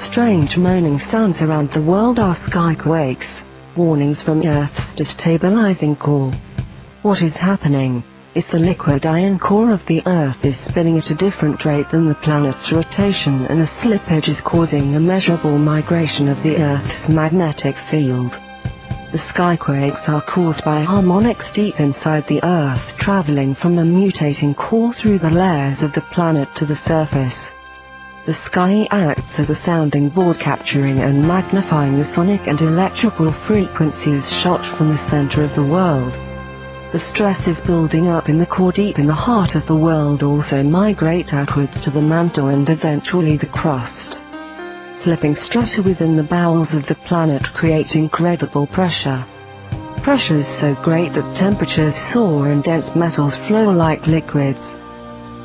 Strange moaning sounds around the world are skyquakes, warnings from Earth's destabilizing core. What is happening is the liquid iron core of the Earth is spinning at a different rate than the planet's rotation, and a slippage is causing immeasurable migration of the Earth's magnetic field. The skyquakes are caused by harmonics deep inside the Earth traveling from a mutating core through the layers of the planet to the surface. The sky acts as a sounding board, capturing and magnifying the sonic and electrical frequencies shot from the center of the world. The stress is building up in the core deep in the heart of the world, also migrate outwards to the mantle and eventually the crust. Slipping strata within the bowels of the planet create incredible pressure. Pressure is so great that temperatures soar and dense metals flow like liquids.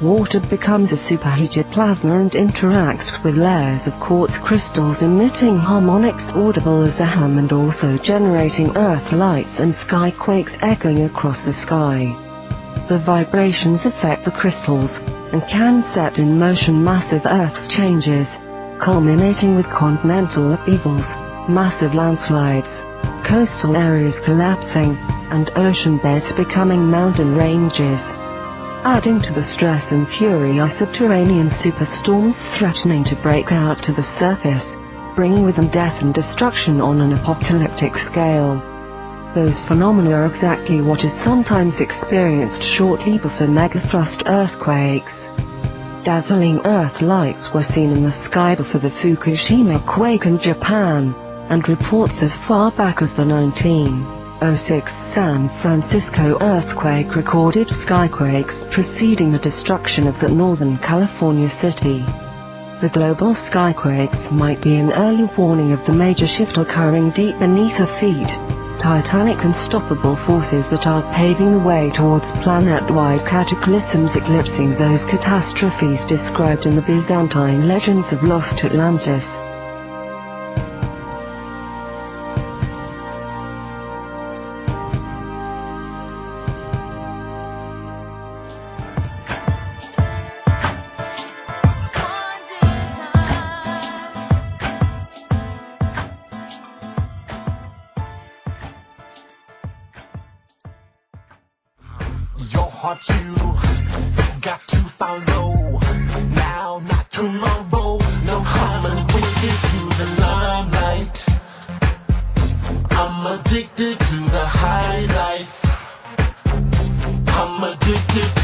Water becomes a superheated plasma and interacts with layers of quartz crystals, emitting harmonics audible as a hum and also generating earth lights and skyquakes echoing across the sky. The vibrations affect the crystals, and can set in motion massive earth changes, culminating with continental upheavals, massive landslides, coastal areas collapsing, and ocean beds becoming mountain ranges. Adding to the stress and fury are subterranean superstorms threatening to break out to the surface, bringing with them death and destruction on an apocalyptic scale. Those phenomena are exactly what is sometimes experienced shortly before megathrust earthquakes. Dazzling earth lights were seen in the sky before the Fukushima quake in Japan, and reports as far back as the 1906 San Francisco earthquake recorded skyquakes preceding the destruction of the Northern California city. The global skyquakes might be an early warning of the major shift occurring deep beneath our feet, titanic unstoppable forces that are paving the way towards planet-wide cataclysms, eclipsing those catastrophes described in the Byzantine legends of lost Atlantis. Your heart you got to follow. Now, not tomorrow. No common wicked to the limelight. I'm addicted to the high life. I'm addicted